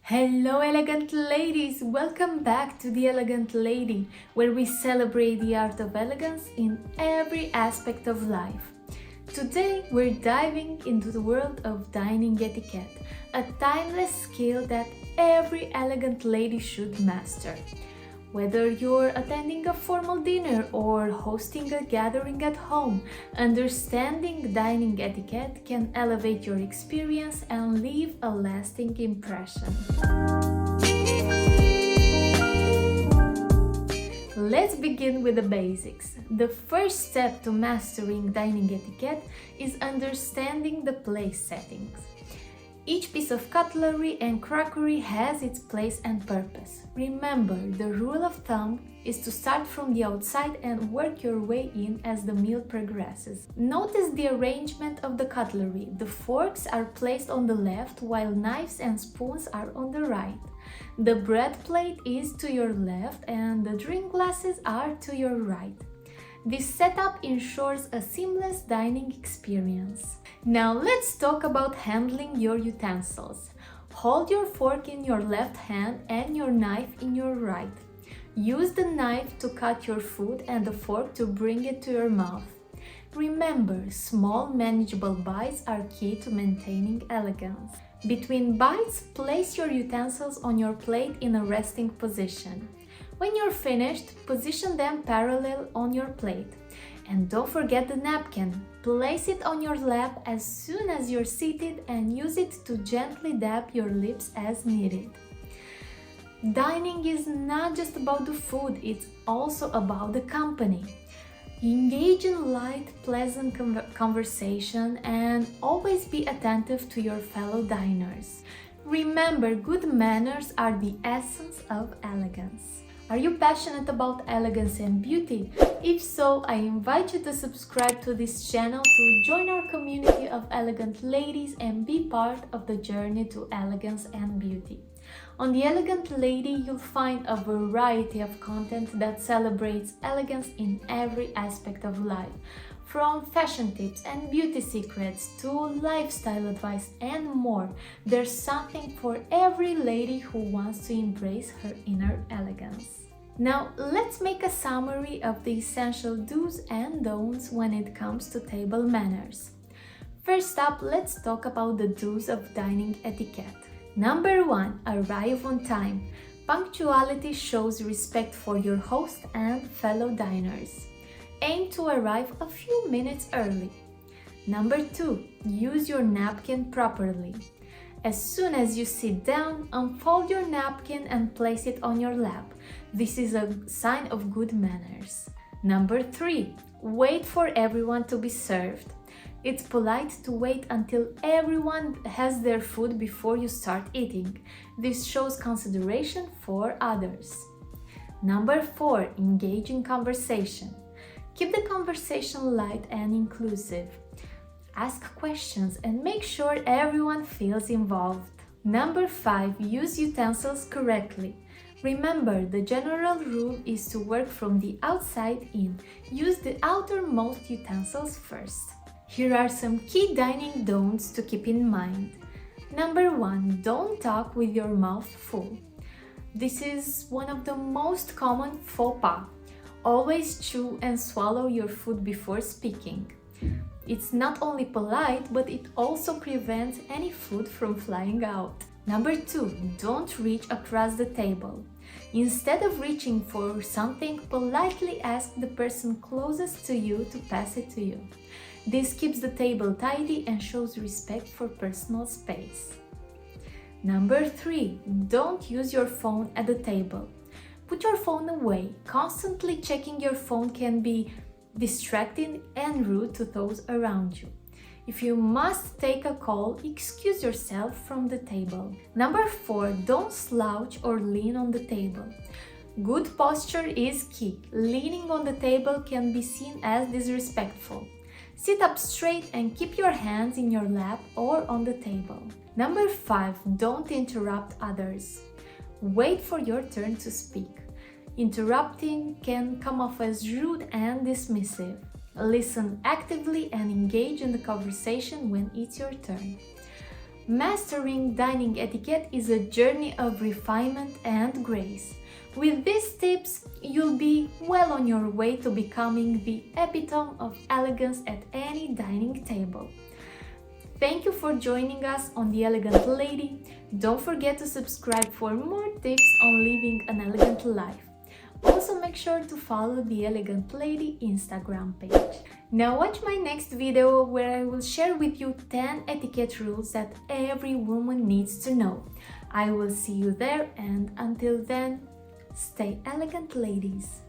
Hello, elegant ladies! Welcome back to The Elegant Lady, where we celebrate the art of elegance in every aspect of life. Today, we're diving into the world of dining etiquette, a timeless skill that every elegant lady should master. Whether you're attending a formal dinner or hosting a gathering at home, understanding dining etiquette can elevate your experience and leave a lasting impression. Let's begin with the basics. The first step to mastering dining etiquette is understanding the place settings. Each piece of cutlery and crockery has its place and purpose. Remember, the rule of thumb is to start from the outside and work your way in as the meal progresses. Notice the arrangement of the cutlery. The forks are placed on the left while knives and spoons are on the right. The bread plate is to your left and the drink glasses are to your right. This setup ensures a seamless dining experience. Now let's talk about handling your utensils. Hold your fork in your left hand and your knife in your right. Use the knife to cut your food and the fork to bring it to your mouth. Remember, small manageable bites are key to maintaining elegance. Between bites, place your utensils on your plate in a resting position. When you're finished, position them parallel on your plate. And don't forget the napkin. Place it on your lap as soon as you're seated and use it to gently dab your lips as needed. Dining is not just about the food, it's also about the company. Engage in light, pleasant conversation and always be attentive to your fellow diners. Remember, good manners are the essence of elegance. Are you passionate about elegance and beauty? If so, I invite you to subscribe to this channel to join our community of elegant ladies and be part of the journey to elegance and beauty. On The Elegant Lady, you'll find a variety of content that celebrates elegance in every aspect of life, from fashion tips and beauty secrets to lifestyle advice and more. There's something for every lady who wants to embrace her inner elegance. Now, let's make a summary of the essential do's and don'ts when it comes to table manners. First up, let's talk about the do's of dining etiquette. Number 1. Arrive on time. Punctuality shows respect for your host and fellow diners. Aim to arrive a few minutes early. Number 2. Use your napkin properly. As soon as you sit down, unfold your napkin and place it on your lap. This is a sign of good manners. Number 3. Wait for everyone to be served. It's polite to wait until everyone has their food before you start eating. This shows consideration for others. Number 4. Engage in conversation. Keep the conversation light and inclusive. Ask questions and make sure everyone feels involved. Number 5. Use utensils correctly. Remember, the general rule is to work from the outside in. Use the outermost utensils first. Here are some key dining don'ts to keep in mind. Number 1. Don't talk with your mouth full. This is one of the most common faux pas. Always chew and swallow your food before speaking. It's not only polite, but it also prevents any food from flying out. Number 2. Don't reach across the table. Instead of reaching for something, politely ask the person closest to you to pass it to you. This keeps the table tidy and shows respect for personal space. Number 3. Don't use your phone at the table. Put your phone away. Constantly checking your phone can be distracting and rude to those around you. If you must take a call, excuse yourself from the table. Number 4. Don't slouch or lean on the table. Good posture is key. Leaning on the table can be seen as disrespectful. Sit up straight and keep your hands in your lap or on the table. Number 5. Don't interrupt others. Wait for your turn to speak. Interrupting can come off as rude and dismissive. Listen actively and engage in the conversation when it's your turn. Mastering dining etiquette is a journey of refinement and grace. With these tips, you'll be well on your way to becoming the epitome of elegance at any dining table. Thank you for joining us on The Elegant Lady. Don't forget to subscribe for more tips on living an elegant life. Also make sure to follow The Elegant Lady Instagram page. Now watch my next video where I will share with you 10 etiquette rules that every woman needs to know. I will see you there, and until then, stay elegant, ladies.